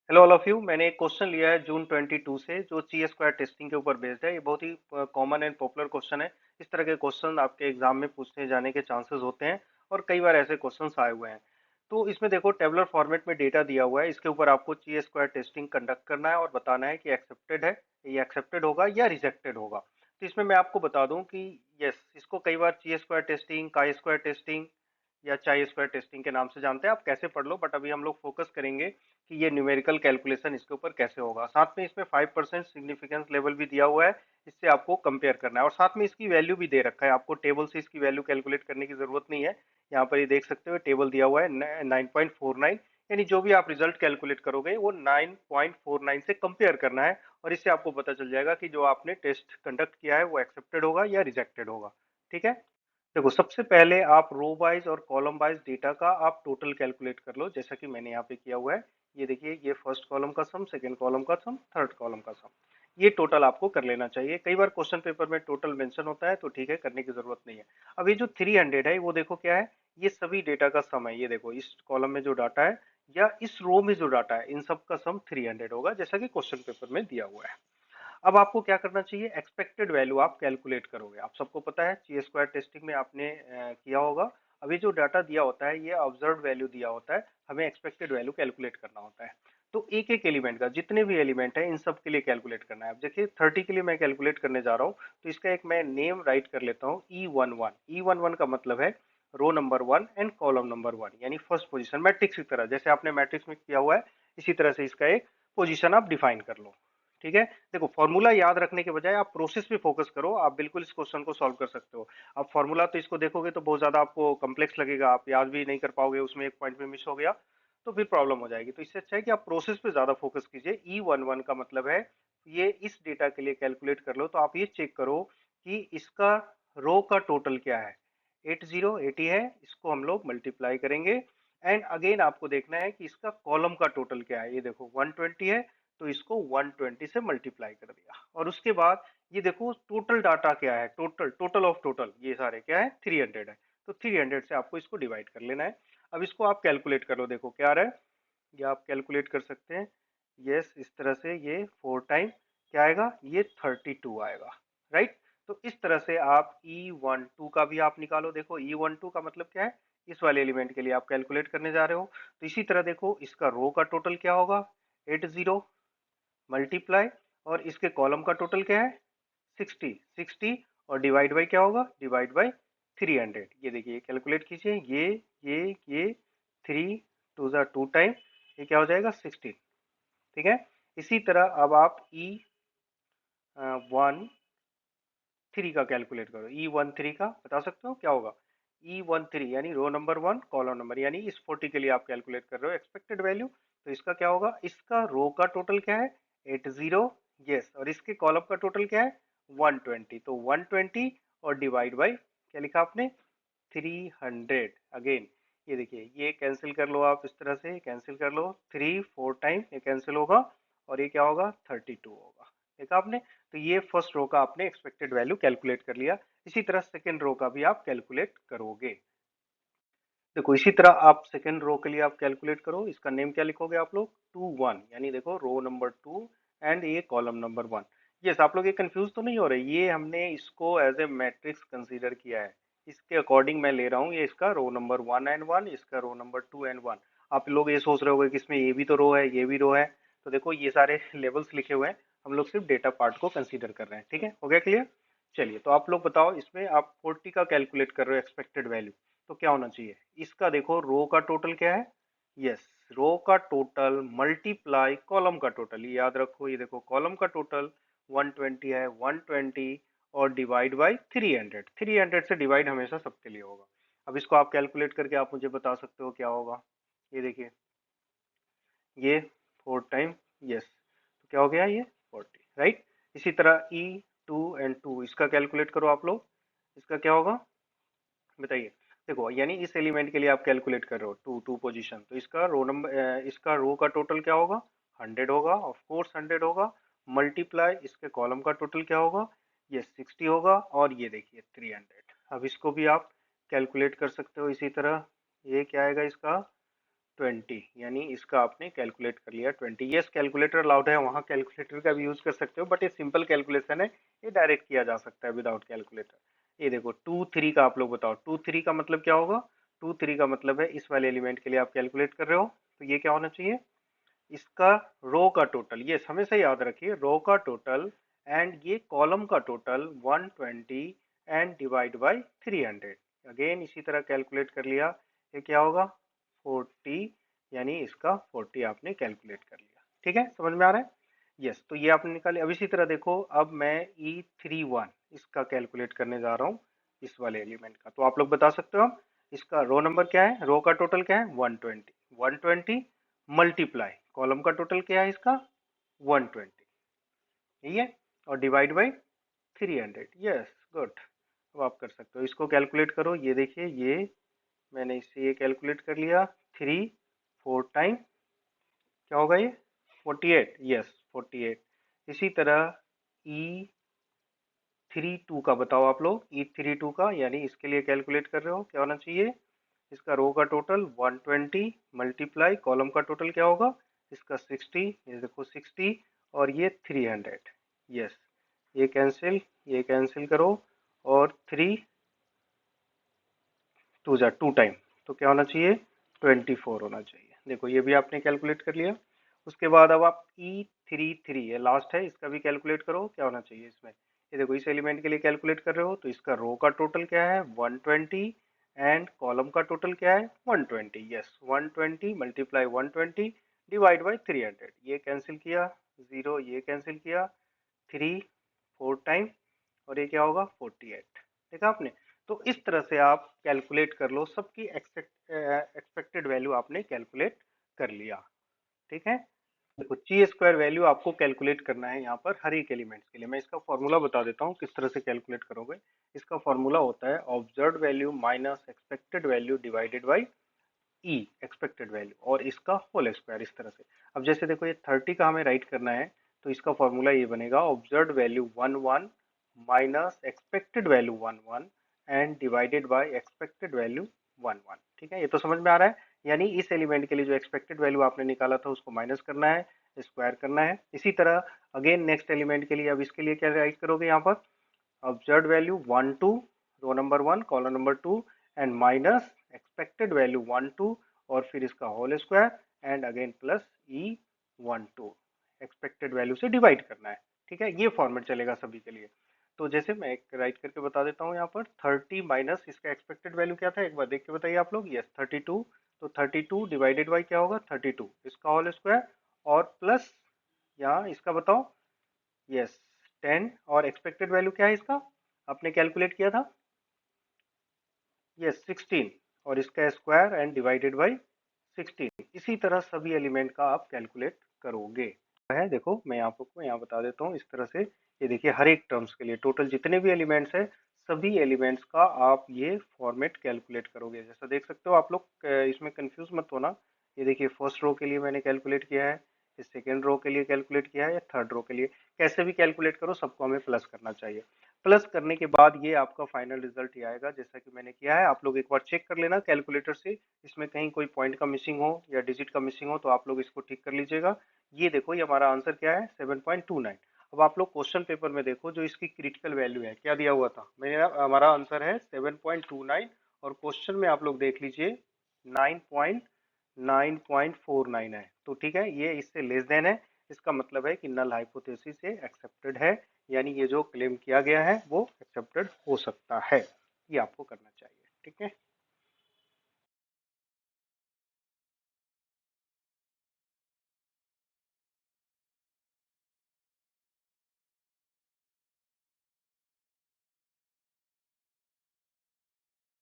Hello all of you. मैंने एक question लिया है जून 22 से जो ची स्क्वायर टेस्टिंग के ऊपर बेस्ड है। ये बहुत ही कॉमन एंड पॉपुलर क्वेश्चन है। इस तरह के क्वेश्चन आपके एग्जाम में पूछने जाने के चांसेस होते हैं और कई बार ऐसे क्वेश्चंस आए हुए हैं। तो इसमें देखो टेबुलर फॉर्मेट में डेटा दिया हुआ है, इसके ऊपर आपको ची स्क्वायर टेस्टिंग कंडक्ट करना है और बताना है कि एक्सेप्टेड है, ये एक्सेप्टेड होगा या रिजेक्टेड होगा। तो इसमें मैं आपको बता दूं कि यस, इसको कई बार ची square testing, chi square testing या चाई स्क्वायर टेस्टिंग के नाम से जानते हैं। आप कैसे पढ़ लो, बट अभी हम लोग फोकस करेंगे कि ये न्यूमेरिकल कैलकुलेशन इसके ऊपर कैसे होगा। साथ में इसमें 5% सिग्निफिकेंस लेवल भी दिया हुआ है, इससे आपको कंपेयर करना है और साथ में इसकी वैल्यू भी दे रखा है। आपको टेबल से इसकी वैल्यू कैलकुलेट करने की जरूरत नहीं है। यहाँ पर ये देख सकते हो टेबल दिया हुआ है 9.49, यानी जो भी आप रिजल्ट कैलकुलेट करोगे वो 9.49 से कंपेयर करना है और इससे आपको पता चल जाएगा कि जो आपने टेस्ट कंडक्ट किया है वो एक्सेप्टेड होगा या रिजेक्टेड होगा। ठीक है, देखो सबसे पहले आप रो वाइज और कॉलम वाइज डेटा का आप टोटल कैलकुलेट कर लो, जैसा कि मैंने यहाँ पे किया हुआ है। ये देखिए, ये फर्स्ट कॉलम का सम, सेकंड कॉलम का सम, थर्ड कॉलम का सम, ये टोटल आपको कर लेना चाहिए। कई बार क्वेश्चन पेपर में टोटल मेंशन होता है, तो ठीक है, करने की जरूरत नहीं है। अब ये जो 300 है वो देखो क्या है, ये सभी डेटा का सम है। ये देखो इस कॉलम में जो डाटा है या इस रो में जो डाटा है, इन सब का सम 300 होगा, जैसा कि क्वेश्चन पेपर में दिया हुआ है। अब आपको क्या करना चाहिए, एक्सपेक्टेड वैल्यू आप कैलकुलेट करोगे। आप सबको पता है ची स्क्वायर टेस्टिंग में आपने किया होगा। अभी जो डाटा दिया होता है ये ऑब्जर्व वैल्यू दिया होता है, हमें एक्सपेक्टेड वैल्यू कैलकुलेट करना होता है। तो एक एक एलिमेंट का, जितने भी एलिमेंट है इन सब के लिए कैलकुलेट करना है। अब देखिए 30 के लिए मैं कैलकुलेट करने जा रहा हूँ, तो इसका एक मैं नेम राइट कर लेता हूँ, E11। E11 का मतलब है row number 1 and column number 1, यानी फर्स्ट पोजीशन। मैट्रिक्स की तरह, जैसे आपने मैट्रिक्स में किया हुआ है, इसी तरह से इसका एक पोजीशन आप डिफाइन कर लो। ठीक है, देखो फॉर्मूला याद रखने के बजाय आप प्रोसेस पे फोकस करो, आप बिल्कुल इस क्वेश्चन को सॉल्व कर सकते हो। आप फॉर्मूला तो इसको देखोगे तो बहुत ज्यादा आपको कॉम्प्लेक्स लगेगा, आप याद भी नहीं कर पाओगे, उसमें एक पॉइंट में मिस हो गया तो फिर प्रॉब्लम हो जाएगी। तो इससे अच्छा है कि आप प्रोसेस पे ज्यादा फोकस कीजिए। E11 का मतलब है ये इस डेटा के लिए कैलकुलेट कर लो, तो आप ये चेक करो कि इसका रो का टोटल क्या है। 80 है, इसको हम लोग मल्टीप्लाई करेंगे। एंड अगेन आपको देखना है कि इसका कॉलम का टोटल क्या है। ये देखो 120 है, तो इसको 120 से मल्टीप्लाई कर दिया। और उसके बाद ये देखो टोटल डाटा क्या है, टोटल टोटल ऑफ टोटल ये सारे क्या है, 300 है। तो 300 से आपको इसको डिवाइड कर लेना है। अब इसको आप कैलकुलेट कर लो, देखो क्या आ रहा है, ये आप कैलकुलेट कर सकते हैं। यस, इस तरह से ये 4 टाइम क्या आएगा, ये 32 आएगा, राइट। तो इस तरह से आप E12 का भी आप निकालो। देखो E12 का मतलब क्या है, इस वाले एलिमेंट के लिए आप कैलकुलेट करने जा रहे हो। तो इसी तरह देखो इसका रो का टोटल क्या होगा, 80 मल्टीप्लाई, और इसके कॉलम का टोटल क्या है, 60 और डिवाइड बाई क्या होगा, डिवाइड बाई 300। ये देखिए कैलकुलेट कीजिए, ये 3 2 टाइम, ये क्या हो जाएगा 16। ठीक है, इसी तरह अब आप E13 का कैलकुलेट करो। E13 का बता सकते हो क्या होगा, E13 यानी रो नंबर 1 कॉलम नंबर, यानी इस 40 के लिए आप कैलकुलेट कर रहे हो एक्सपेक्टेड वैल्यू। तो इसका क्या होगा, इसका रो का टोटल क्या है, 80, यस, और इसके कॉलम का टोटल क्या है, 120। तो 120 और डिवाइड बाई क्या लिखा आपने, 300। अगेन ये देखिए, ये कैंसिल कर लो, आप इस तरह से कैंसिल कर लो, 3 4 टाइम ये कैंसिल होगा और ये क्या होगा, 32 होगा। देखा आपने। तो ये फर्स्ट रो का आपने एक्सपेक्टेड वैल्यू कैलकुलेट कर लिया। इसी तरह सेकंड रो का भी आप कैलकुलेट करोगे। देखो इसी तरह आप सेकंड रो के लिए आप कैलकुलेट करो। इसका नेम क्या लिखोगे आप लोग, 2 1, यानी देखो रो नंबर 2 एंड ये कॉलम नंबर 1। यस, आप लोग ये कंफ्यूज तो नहीं हो रहे, ये हमने इसको एज ए मैट्रिक्स कंसीडर किया है, इसके अकॉर्डिंग मैं ले रहा हूँ। ये इसका रो नंबर 1 एंड 1, इसका रो नंबर 2 एंड 1। आप लोग ये सोच रहे होगे कि इसमें ये भी तो रो है, ये भी रो है। तो देखो ये सारे लेवल्स लिखे हुए हैं, हम लोग सिर्फ डेटा पार्ट को कंसीडर कर रहे हैं। ठीक है, हो गया क्लियर। चलिए, तो आप लोग बताओ, इसमें आप 40 का कैलकुलेट कर रहे हो एक्सपेक्टेड वैल्यू, तो क्या होना चाहिए, इसका देखो रो का टोटल क्या है, यस, रो का टोटल मल्टीप्लाई कॉलम का टोटल, ये याद रखो। ये देखो कॉलम का टोटल 120 है, 120 और डिवाइड बाई 300। 300 से डिवाइड हमेशा सबके लिए होगा। अब इसको आप कैलकुलेट करके आप मुझे बता सकते हो क्या होगा। ये देखिए, ये 4 टाइम, यस, तो क्या हो गया, ये 40, राइट। इसी तरह E2 एंड 2, इसका कैलकुलेट करो आप लोग, इसका क्या होगा बताइए। देखो यानी इस एलिमेंट के लिए आप कैलकुलेट कर रहे हो टू टू पोजीशन, तो इसका रो नंबर, इसका रो का टोटल क्या होगा, 100 होगा, ऑफ कोर्स 100 होगा। मल्टीप्लाई इसके कॉलम का टोटल क्या होगा, ये 60 होगा, और ये देखिए 300। अब इसको भी आप कैलकुलेट कर सकते हो इसी तरह। ये क्या आएगा इसका, 20, यानी इसका आपने कैलकुलेट कर लिया 20। यस, कैलकुलेटर अलाउड है, वहाँ कैलकुलेटर का भी यूज कर सकते हो, बट ये सिंपल कैलकुलेशन है, ये डायरेक्ट किया जा सकता है विदाउट कैलकुलेटर। ये देखो 2 3 का आप लोग बताओ, 2 3 का मतलब क्या होगा? 2 3 का मतलब है इस वाले एलिमेंट के लिए आप कैलकुलेट कर रहे हो, तो ये क्या होना चाहिए? इसका रो का टोटल, ये हमेशा याद रखिए, रो का टोटल एंड ये कॉलम का total 120 and divide by 300। Again इसी तरह कैलकुलेट कर लिया, ये क्या होगा? 40, यानी इसका 40 आपने कैलकुलेट कर लिया। ठीक है, समझ में आ रहा है? यस, तो ये आपने निकाले। अब इसी तरह देखो, अब मैं E31 इसका कैलकुलेट करने जा रहा हूँ, इस वाले एलिमेंट का। तो आप लोग बता सकते हो, इसका रो नंबर क्या है, रो का टोटल क्या है? 120। 120 मल्टीप्लाई कॉलम का टोटल क्या है इसका? 120, यही है, और डिवाइड बाई 300। Yes, good. अब आप कर सकते हो, इसको कैलकुलेट करो। ये देखिए, ये मैंने इससे ये कैलकुलेट कर लिया, 3 4 टाइम क्या होगा ये? 48। यस, 48। इसी तरह E32 का बताओ आप लोग, E32 का, यानी इसके लिए कैलकुलेट कर रहे हो, क्या होना चाहिए? इसका रो का टोटल 120 मल्टीप्लाई कॉलम का टोटल क्या होगा इसका? 60, ये देखो 60, और ये 300। यस, ये कैंसिल, ये कैंसिल करो, और 3 2 जा 2 टाइम, तो क्या होना चाहिए? 24 होना चाहिए। देखो ये भी आपने कैलकुलेट कर लिया। उसके बाद अब आप E33, ये लास्ट है, इसका भी कैलकुलेट करो, क्या होना चाहिए इसमें? ये देखो, इस एलिमेंट के लिए कैलकुलेट कर रहे हो, तो इसका रो का टोटल क्या है? 120, एंड कॉलम का टोटल क्या है? 120। Yes, 120 multiply 120 divide by 300। ये कैंसिल किया, 0 ये कैंसिल किया, 3 4 टाइम, और ये क्या होगा? 48। देखा आपने? तो इस तरह से आप कैलकुलेट कर लो, सबकी एक्सपेक्टेड वैल्यू आपने कैलकुलेट कर लिया। ठीक है, देखो ची स्क्वायर वैल्यू आपको कैलकुलेट करना है यहाँ पर हर एक एलिमेंट्स के लिए। मैं इसका फॉर्मूला बता देता हूँ किस तरह से कैलकुलेट करोगे। इसका फॉर्मूला होता है observed value minus expected value divided by E expected value, और इसका होल स्क्वायर, इस तरह से। अब जैसे देखो, ये 30 का हमें राइट करना है, तो इसका फॉर्मूला ये बनेगा observed value 11 minus expected value 11 and divided by expected value 11। ठीक है, ये तो समझ में आ रहा है। यानी इस एलिमेंट के लिए जो एक्सपेक्टेड वैल्यू आपने निकाला था उसको माइनस करना है, स्क्वायर करना है। इसी तरह अगेन नेक्स्ट एलिमेंट के लिए, अब इसके लिए क्या राइट करोगे यहाँ पर? observed value 1 2, row number 1 column number 2, and minus expected value 1 2, और फिर इसका whole square, and again plus E12, expected value से डिवाइड करना है। ठीक है, ये फॉर्मेट चलेगा सभी के लिए। तो जैसे मैं एक राइट करके बता देता हूँ यहाँ पर, 30 माइनस इसका एक्सपेक्टेड वैल्यू क्या था, एक बार देख के बताइए आप लोग। यस, 32। तो 32 डिवाइडेड बाई क्या होगा? 32, इसका होल स्क्वायर, और प्लस यहाँ इसका बताओ। यस, 10, और एक्सपेक्टेड वैल्यू क्या है इसका, आपने कैलकुलेट किया था? यस, 16, और इसका स्क्वायर एंड डिवाइडेड बाई 16। इसी तरह सभी एलिमेंट का आप कैलकुलेट करोगे। है, देखो मैं आपको यहाँ बता देता हूँ इस तरह से। ये देखिए, हर एक टर्म्स के लिए टोटल जितने भी एलिमेंट्स है, सभी एलिमेंट्स का आप ये फॉर्मेट कैलकुलेट करोगे। जैसा देख सकते हो आप लोग, इसमें कंफ्यूज मत होना। ये देखिए, फर्स्ट रो के लिए मैंने कैलकुलेट किया है, फिर सेकेंड रो के लिए कैलकुलेट किया है, या थर्ड रो के लिए, कैसे भी कैलकुलेट करो, सबको हमें प्लस करना चाहिए। प्लस करने के बाद ये आपका फाइनल रिजल्ट ही आएगा, जैसा कि मैंने किया है। आप लोग एक बार चेक कर लेना कैलकुलेटर से, इसमें कहीं कोई पॉइंट का मिसिंग हो या डिजिट का मिसिंग हो तो आप लोग इसको ठीक कर लीजिएगा। ये देखो, ये हमारा आंसर क्या है? 7.29। अब आप लोग क्वेश्चन पेपर में देखो, जो इसकी क्रिटिकल वैल्यू है, क्या दिया हुआ था? मेरा हमारा आंसर है 7.29, और क्वेश्चन में आप लोग देख लीजिए 9.49 है। तो ठीक है, ये इससे लेस देन है, इसका मतलब है कि नल हाइपोथेसिस से एक्सेप्टेड है, यानी ये जो क्लेम किया गया है वो एक्सेप्टेड हो सकता है। ये आपको करना चाहिए। ठीक है।